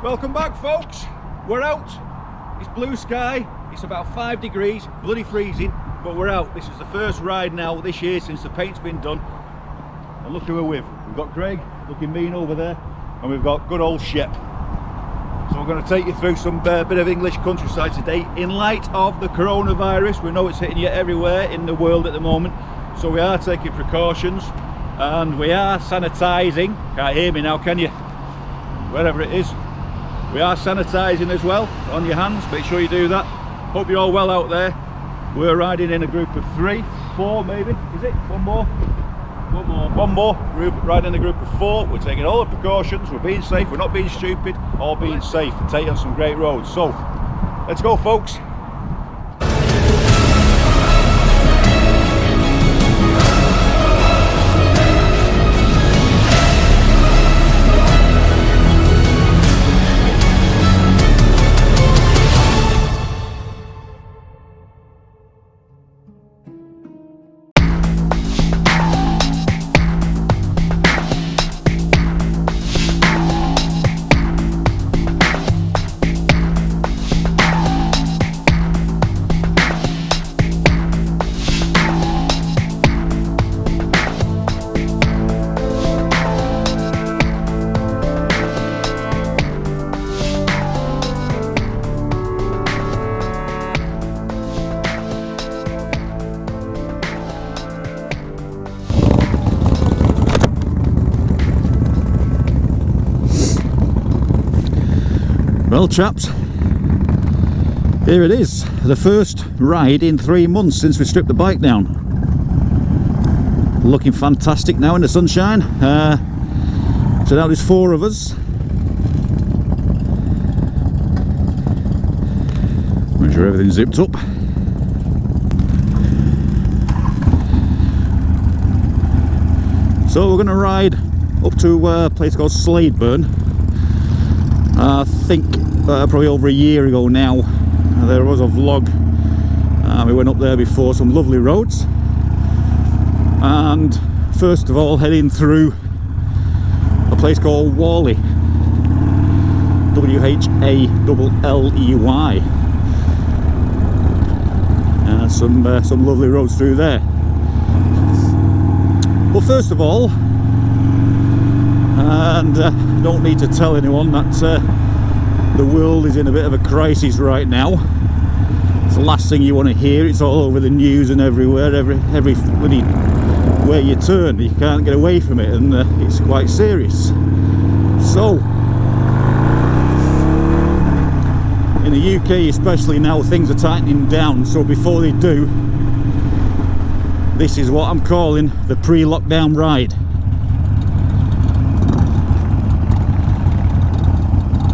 Welcome back, folks. We're out. It's blue sky. It's about 5 degrees, bloody freezing, but we're out. This is the first ride now this year since the paint's been done. And look who we're with. We've got Greg looking mean over there, and we've got good old Shep. So we're going to take you through some bit of English countryside today in light of the coronavirus. We know it's hitting you everywhere in the world at the moment, so we are taking precautions and we are sanitising. Can't hear me now, can you? Wherever it is. We are sanitising as well on your hands. Make sure you do that. Hope you're all well out there. We're riding in a group of 3, 4 maybe. Is it? One more? One more. We're riding in a group of 4. We're taking all the precautions. We're being safe. We're not being stupid. All being safe and taking on some great roads. So, let's go, folks. Well, chaps, here it is, the first ride in 3 months since we stripped the bike down. Looking fantastic now in the sunshine. So now there's 4 of us. Make sure everything's zipped up. So we're going to ride up to a place called Slaidburn. I think probably over a year ago now, there was a vlog. We went up there before, some lovely roads. And first of all, heading through a place called Whalley, W-H-A-L-L-E-Y. Some lovely roads through there. Well, first of all, and don't need to tell anyone that the world is in a bit of a crisis right now. It's the last thing you want to hear. It's all over the news and everywhere, every bloody where you turn. You can't get away from it, and it's quite serious. So in the UK especially now, things are tightening down. So before they do, this is what I'm calling the pre-lockdown ride.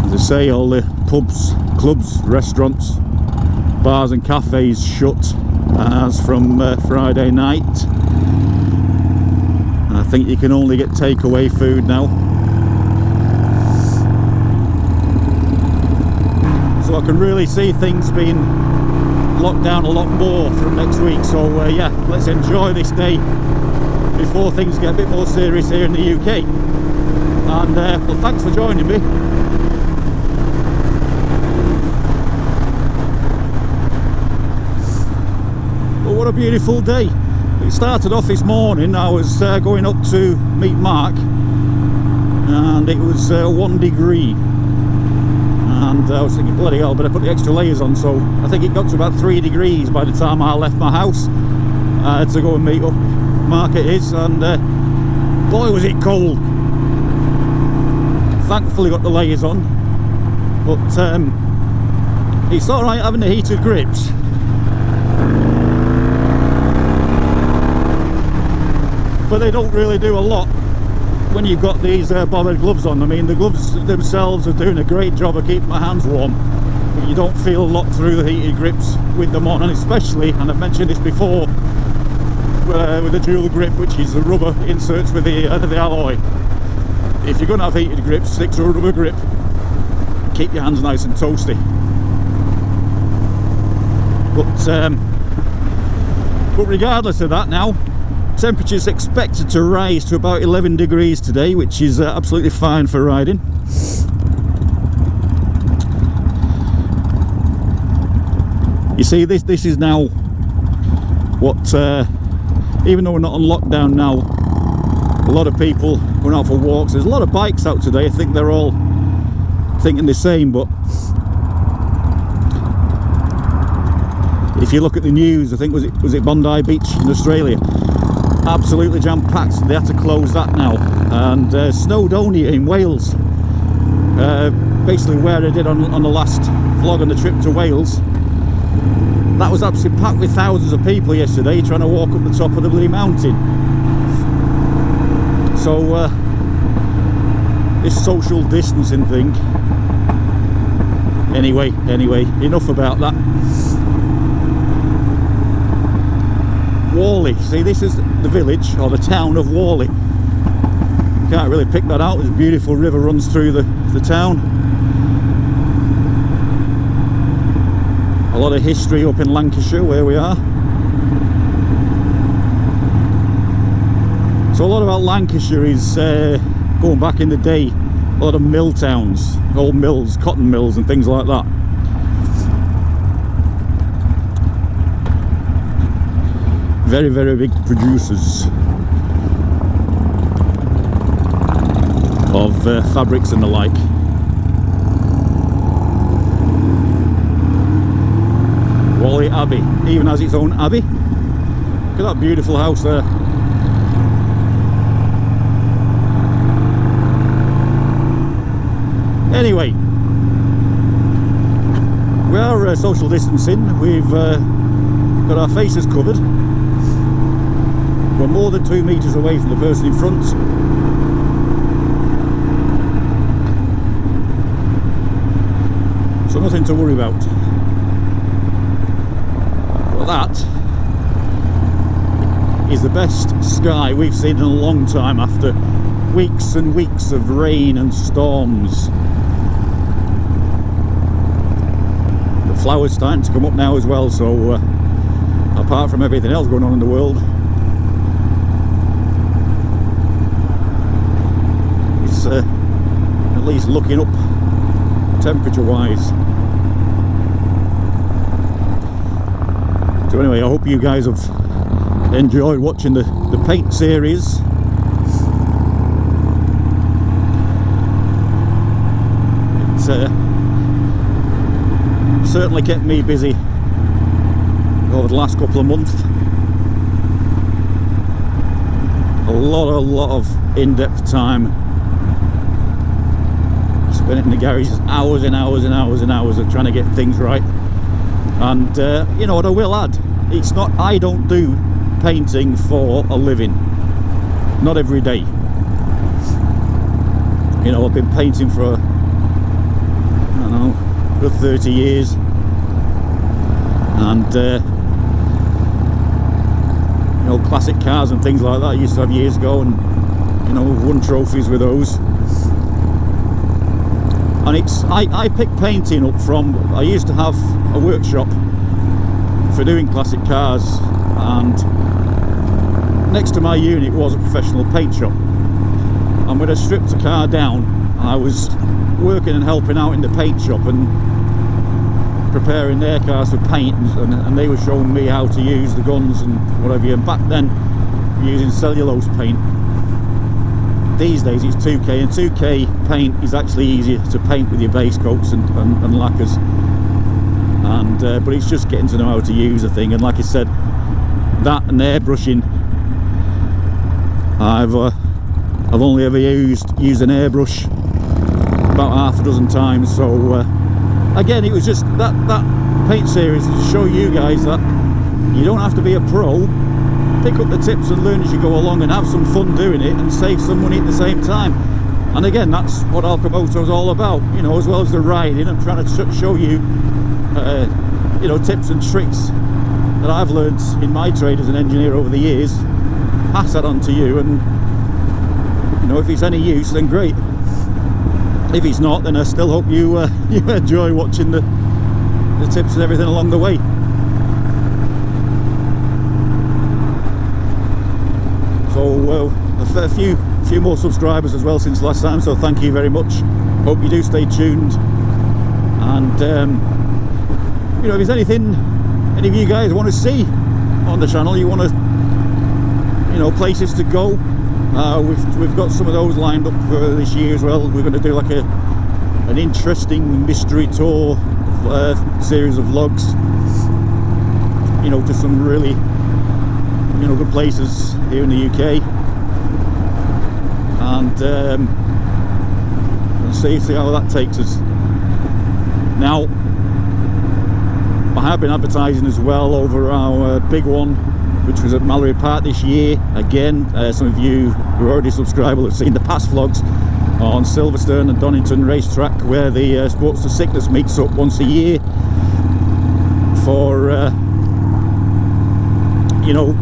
As I say, all the pubs, clubs, restaurants, bars and cafes shut as from Friday night. I think you can only get takeaway food now. So I can really see things being locked down a lot more from next week. So yeah, let's enjoy this day before things get a bit more serious here in the UK. And well, thanks for joining me. What a beautiful day. It started off this morning. I was going up to meet Mark, and it was 1 degree, and I was thinking, bloody hell, better put the extra layers on. So I think it got to about 3 degrees by the time I left my house. I had to go and meet up Mark at his, and boy was it cold. Thankfully got the layers on, but it's alright having the heated grips. But they don't really do a lot when you've got these bothered gloves on. I mean, the gloves themselves are doing a great job of keeping my hands warm, but you don't feel a lot through the heated grips with them on. And especially, and I've mentioned this before, with the dual grip, which is the rubber inserts with the alloy. If you're going to have heated grips, stick to a rubber grip. Keep your hands nice and toasty. But regardless of that now, temperature's expected to rise to about 11 degrees today, which is absolutely fine for riding. see, this is now what, even though we're not on lockdown now, a lot of people going out for walks. There's a lot of bikes out today. I think they're all thinking the same, but if you look at the news, I think was it Bondi Beach in Australia, absolutely jam-packed. They had to close that now, and Snowdonia in Wales, basically where I did on the last vlog on the trip to Wales, that was absolutely packed with thousands of people yesterday trying to walk up the top of the bloody mountain. So this social distancing thing, anyway, enough about that. Whalley, see, this is the village or the town of Whalley. Can't really pick that out. There's a beautiful river runs through the town. A lot of history up in Lancashire where we are. So a lot about Lancashire is going back in the day, a lot of mill towns, old mills, cotton mills and things like that. Very, very big producers of fabrics and the like. Whalley Abbey even has its own abbey. Look at that beautiful house there. Anyway, we are social distancing. We've got our faces covered. We're more than 2 meters away from the person in front. So nothing to worry about. But that is the best sky we've seen in a long time after weeks and weeks of rain and storms. The flowers starting to come up now as well, so apart from everything else going on in the world, it's at least looking up temperature wise. So anyway, I hope you guys have enjoyed watching the paint series. It's certainly kept me busy over the last couple of months. A lot of in-depth time spent in the garage, hours and hours and hours and hours of trying to get things right. And you know what I will add, it's not, I don't do painting for a living, not every day. You know, I've been painting for, I don't know, for 30 years, and you know, classic cars and things like that I used to have years ago, and you know, won trophies with those. And it's, I picked painting up from, I used to have a workshop for doing classic cars, and next to my unit was a professional paint shop. And when I stripped a car down, I was working and helping out in the paint shop and preparing their cars for paint, and they were showing me how to use the guns and whatever. And back then, using cellulose paint. These days it's 2K, and 2K paint is actually easier to paint with your base coats and lacquers. And but it's just getting to know how to use the thing. And like I said, that and airbrushing, I've only ever used an airbrush about half a dozen times. So again, it was just that paint series to show you guys that you don't have to be a pro. Pick up the tips and learn as you go along and have some fun doing it and save some money at the same time. And again, that's what ALCHEMOTO is all about, you know, as well as the riding. I'm trying to show you you know, tips and tricks that I've learned in my trade as an engineer over the years, pass that on to you, and you know, if it's any use, then great. If it's not, then I still hope you you enjoy watching the tips and everything along the way. So a few more subscribers as well since last time, so thank you very much. Hope you do stay tuned, and you know, if there's anything any of you guys want to see on the channel, you want to, you know, places to go, we've got some of those lined up for this year as well. We're going to do like an interesting mystery tour series of vlogs, you know, to some really, you know, good places here in the UK, and see how that takes us. Now, I have been advertising as well over our big one, which was at Mallory Park this year. Again, some of you who are already subscribed will have seen the past vlogs on Silverstone and Donington racetrack, where the Sports to Sickness meets up once a year for, you know,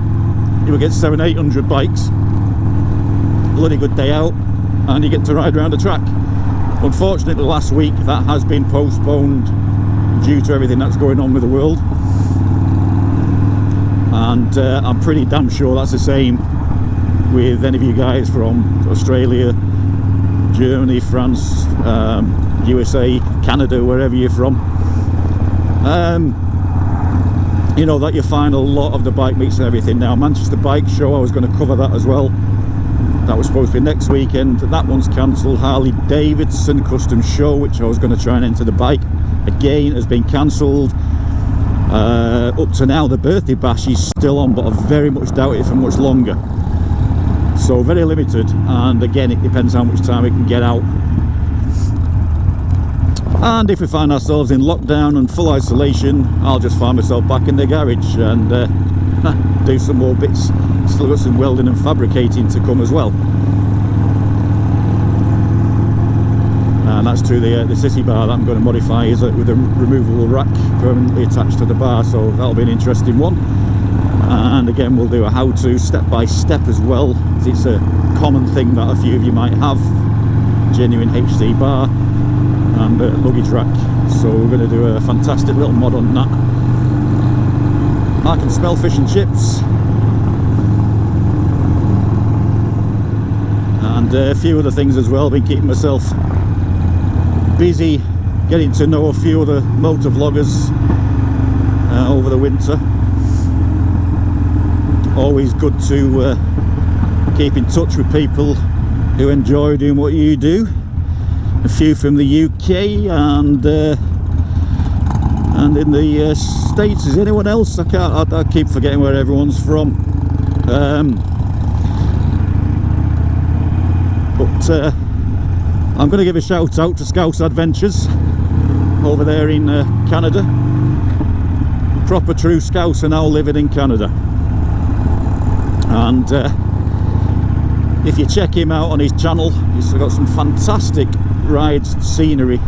you will get 700-800 bikes. Bloody good day out, and you get to ride around the track. Unfortunately, last week that has been postponed due to everything that's going on with the world, and I'm pretty damn sure that's the same with any of you guys from Australia, Germany, France, USA, Canada, wherever you're from. You know that you find a lot of the bike meets and everything now. Manchester Bike Show, I was going to cover that as well. That was supposed to be next weekend. That one's cancelled. Harley Davidson Custom Show, which I was going to try and enter the bike, again has been cancelled. Up to now, the birthday bash is still on, but I very much doubt it for much longer. So very limited, and again, it depends how much time we can get out. And if we find ourselves in lockdown and full isolation, I'll just find myself back in the garage and do some more bits. Still got some welding and fabricating to come as well. And that's to the city bar that I'm going to modify is with a removable rack permanently attached to the bar, so that'll be an interesting one. And again, we'll do a how-to step by step as well. It's a common thing that a few of you might have, genuine HC bar and luggage rack, so we're going to do a fantastic little mod on that. I can smell fish and chips, and a few other things as well. Been keeping myself busy getting to know a few other motor vloggers over the winter. Always good to keep in touch with people who enjoy doing what you do. A few from the UK and in the States. Is anyone else? I keep forgetting where everyone's from. But I'm going to give a shout out to Scouse Adventures over there in Canada. Proper true Scouts are now living in Canada, and if you check him out on his channel, he's got some fantastic rides and scenery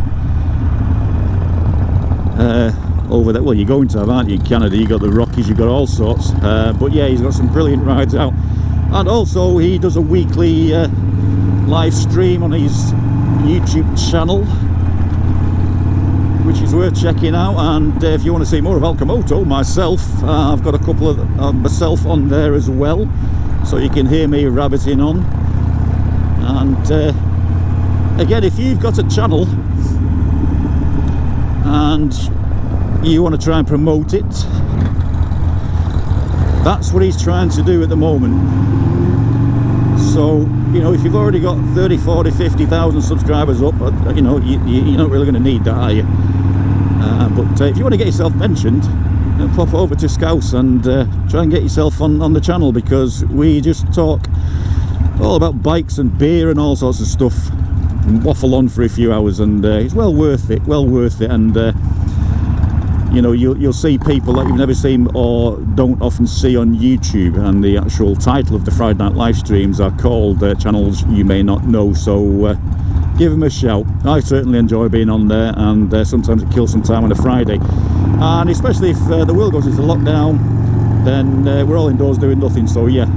over there. Well, you're going to have, aren't you, in Canada? You got the Rockies, you've got all sorts, but yeah, he's got some brilliant rides out. And also he does a weekly live stream on his YouTube channel, which is worth checking out. And if you want to see more of ALCHEMOTO, myself, I've got a couple of myself on there as well, so you can hear me rabbiting on. And again, if you've got a channel and you want to try and promote it, that's what he's trying to do at the moment. So, you know, if you've already got 30, 40, 50,000 subscribers up, you know, you're not really going to need that, are you? But if you want to get yourself mentioned, pop over to Scouse and try and get yourself on the channel, because we just talk all about bikes and beer and all sorts of stuff and waffle on for a few hours, and it's well worth it, and you know, you'll see people that you've never seen or don't often see on YouTube, and the actual title of the Friday night live streams are called channels you may not know. So give them a shout. I certainly enjoy being on there, and sometimes it kills some time on a Friday, and especially if the world goes into lockdown, then we're all indoors doing nothing. So yeah,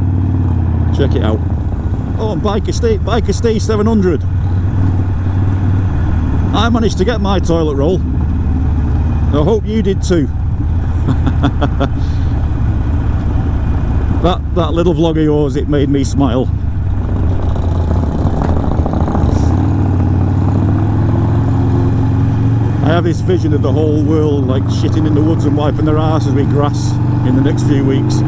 check it out. Oh, and Biker Steve 700, I managed to get my toilet roll. I hope you did too. that little vlog of yours, it made me smile. I have this vision of the whole world like shitting in the woods and wiping their asses with grass in the next few weeks.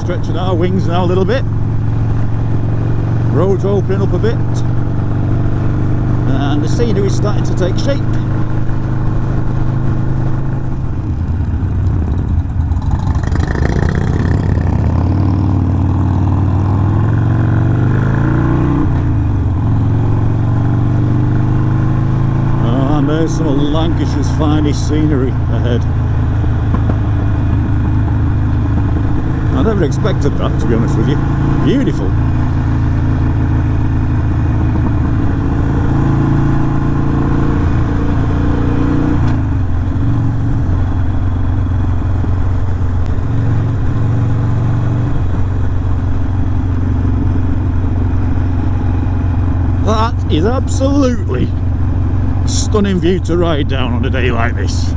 Stretching our wings now a little bit. Road's opening up a bit, and the scenery is starting to take shape. And there's some of Lancashire's finest scenery ahead. I never expected that, to be honest with you. Beautiful. That is absolutely a stunning view to ride down on a day like this.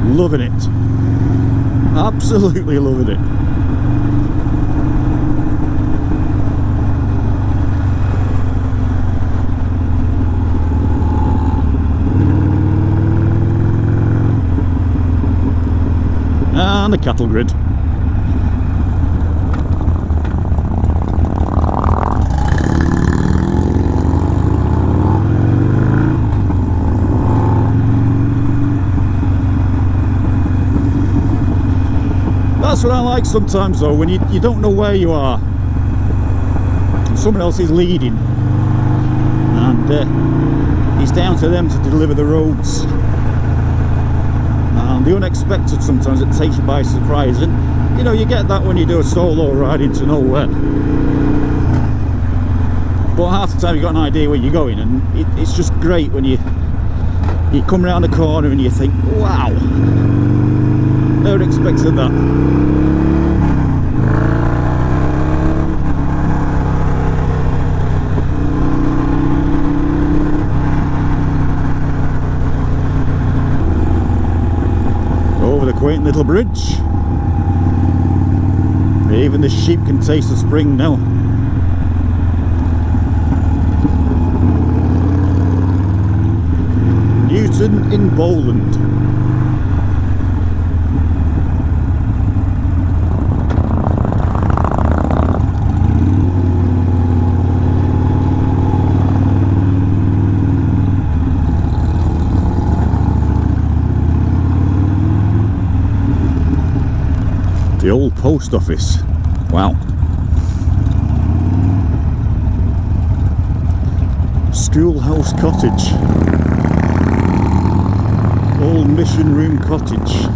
Loving it, absolutely loving it. And the cattle grid. That's what I like sometimes though, when you don't know where you are and someone else is leading, and it's down to them to deliver the roads. And the unexpected, sometimes it takes you by surprise, and you know, you get that when you do a solo ride into nowhere, but half the time you've got an idea where you're going, and it's just great when you come around the corner and you think, wow, never expected that. Over the quaint little bridge. Even the sheep can taste the spring now. Newton in Bowland. The old post office. Wow. Schoolhouse Cottage. Old Mission Room Cottage.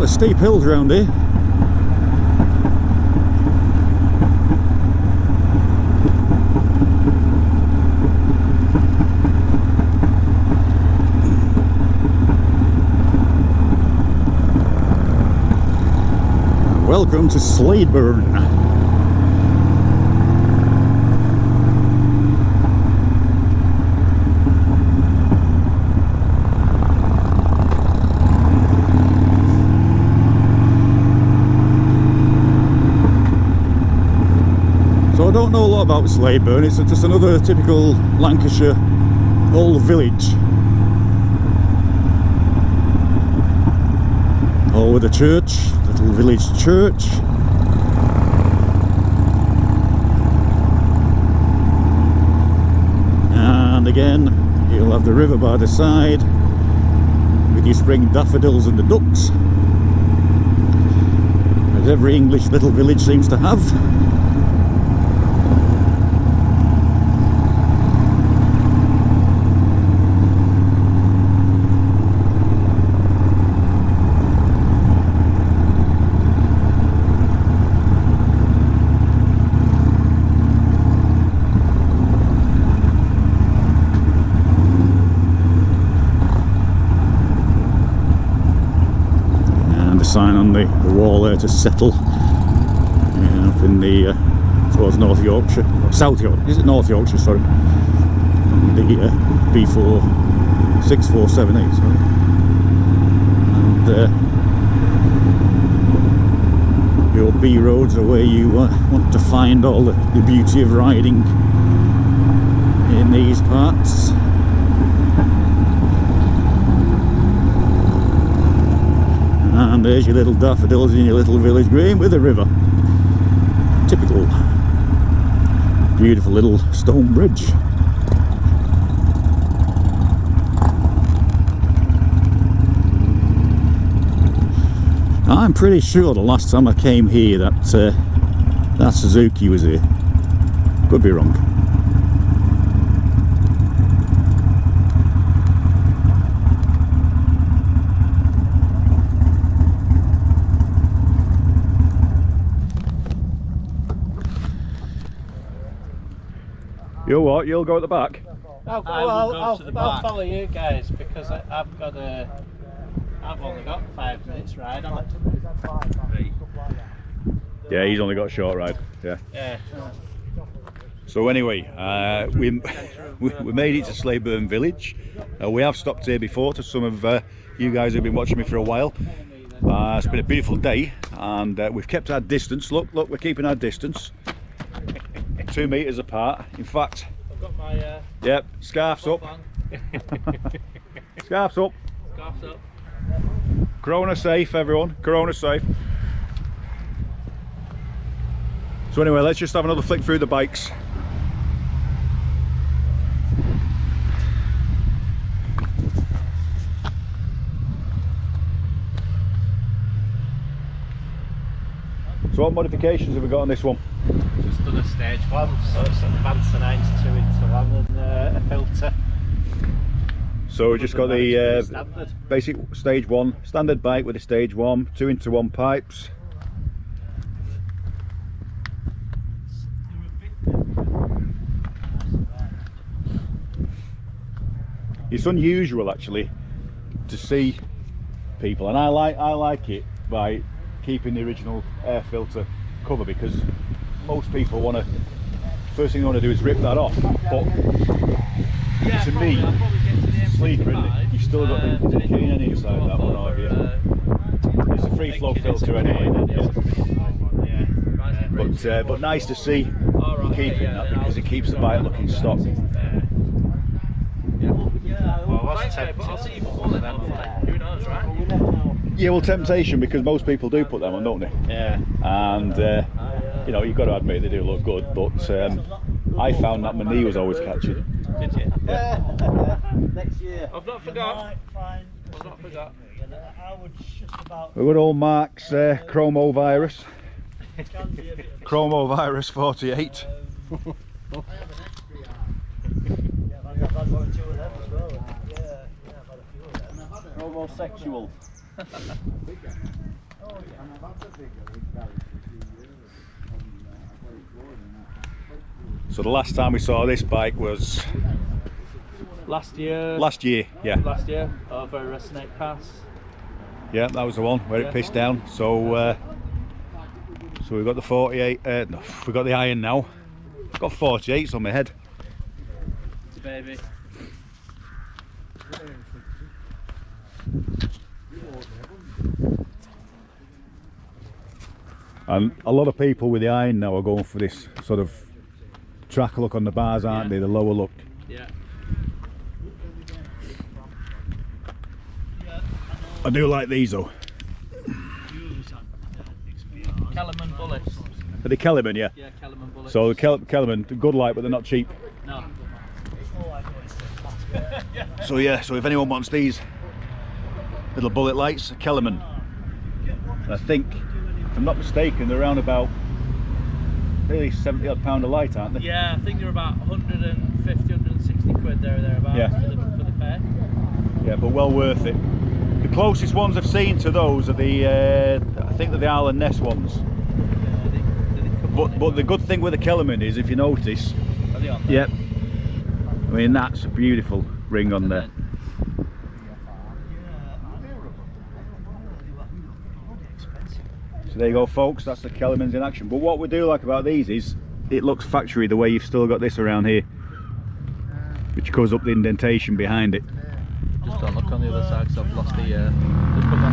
Steep hills around here. Welcome to Slaidburn. So I don't know a lot about Slaidburn. It's just another typical Lancashire old village. All with a church, little village church. And again, you'll have the river by the side with your spring daffodils and the ducks, as every English little village seems to have. Sign on the wall there to settle up in the towards North Yorkshire, South Yorkshire, is it North Yorkshire, sorry, the B4 6478, sorry. And your B roads are where you want to find all the beauty of riding in these parts. And there's your little daffodils in your little village green with a river. Typical. Beautiful little stone bridge. I'm pretty sure the last time I came here that Suzuki was here. Could be wrong. You'll what? You'll go at the back? I'll follow you guys because I've only got 5 minutes ride on it. Yeah, he's only got a short ride. Yeah. Yeah. So anyway, we made it to Slaidburn village. We have stopped here before to some of you guys who've been watching me for a while. It's been a beautiful day, and we've kept our distance. Look, we're keeping our distance. 2 meters apart. In fact, I've got my yep, scarves up. Scarves up. Scarves up. Corona safe, everyone. Corona safe. So anyway, let's just have another flick through the bikes. So what modifications have we got on this one? Just done a stage 1, so it's an advanced 9's 2-into-1 and a filter. So we just got the basic stage 1 standard bike with a stage 1 2-into-1 pipes. It's unusual actually to see people, and I like it by keeping the original air filter cover, because most people want to, first thing they want to do is rip that off, but yeah, to me, sleeper, isn't it? You've still got the cane on inside that one, aren't you? It's a free flow filter anyway. Yeah. But nice to see you keeping that, because it keeps the bike looking stock. Yeah, well, temptation, because most people do put them on, don't they? Yeah. And you know, you've got to admit they do look good, but I found that my knee was always catching. Did you? Yeah. Next year. I've not forgot. I've not forgot. We've got all Mark's chromo virus. Chromo virus 48. Homosexual. So the last time we saw this bike was Last year. Yeah. Last year over Scenic Pass. Yeah, that was the one where it pissed down. So So we've got the 48, no, we've got the iron now. I've got 48s on my head. Baby. And a lot of people with the iron now are going for this sort of track look on the bars, aren't they? The lower look. Yeah. I do like these though. Kellerman bullets. Are they Kellerman, yeah? Yeah, Kellerman bullets. So the Kellerman, they're good light, but they're not cheap. No. So yeah, so if anyone wants these little bullet lights, Kellerman. I think, if I'm not mistaken, they're around about nearly 70 odd pound a light, aren't they? Yeah, I think they're about 150, 160 quid there or thereabouts, yeah, for the pair. Yeah, but well worth it. The closest ones I've seen to those are the, I think they're the Isle and Ness ones. But the good thing with the Kellerman is, if you notice, are they on there? Yep. I mean, that's a beautiful ring on there. So there you go, folks, that's the Kellermans in action. But what we do like about these is it looks factory the way you've still got this around here, which covers up the indentation behind it. Just don't look on the other side because I've lost the cover.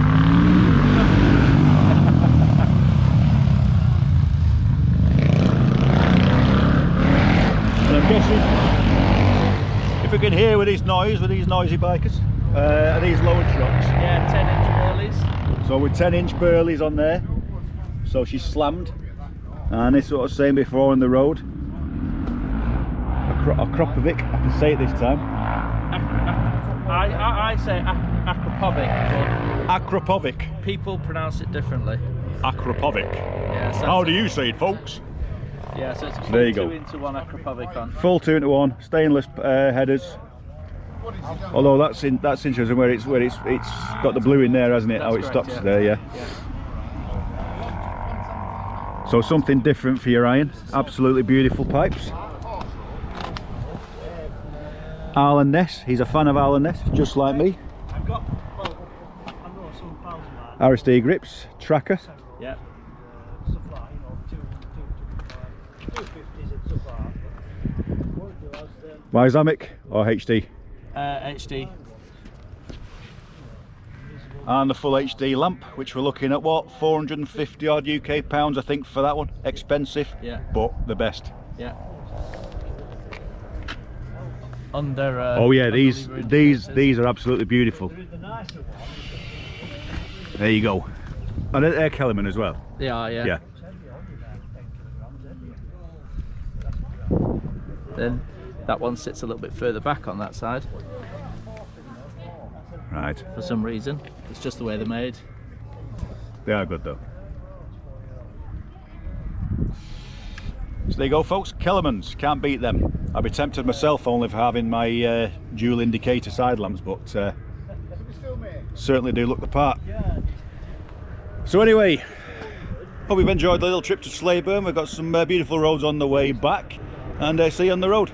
And I'm guessing if we can hear with this noise, with these noisy bikers, are these lowered shocks? Yeah, 10-inch Burleys. So with 10-inch Burleys on there, so she's slammed, and it's sort of saying before on the road, a Akropovic, I can say it this time. I say Akropovic. Akropovic. People pronounce it differently. Akropovic. Yeah, so how do you say it, folks? Yeah, so it's a full there you go. 2-into-1 Akropovic on. Full 2-into-1, stainless headers. Although that's interesting where it's got the blue in there, hasn't it? That's how it correct, stops yeah. there, yeah. So something different for your iron. Absolutely beautiful pipes. Alan Ness, he's a fan of Alan Ness, just like me. I've got, well, I know some pals of mine. RSD grips, tracker. Yeah. Stuff like, you know, 250s and stuff like that. What we do is, Zymic or HD? HD. And the full HD lamp, which we're looking at what, 450 odd UK pounds I think for that one. Expensive, Yeah. but the best. Yeah. Under. Oh yeah, these are absolutely beautiful. there is the nicer one. There you go. And they're Kellerman as well. They are, yeah. Yeah. Then that one sits a little bit further back on that side Right. for some reason. It's just the way they're made. They are good though. So there you go, folks. Kellermans, can't beat them. I'd be tempted myself only for having my dual indicator side lamps, but certainly do look the part. So anyway, hope you've enjoyed the little trip to Slaidburn. We've got some beautiful roads on the way back, and see you on the road.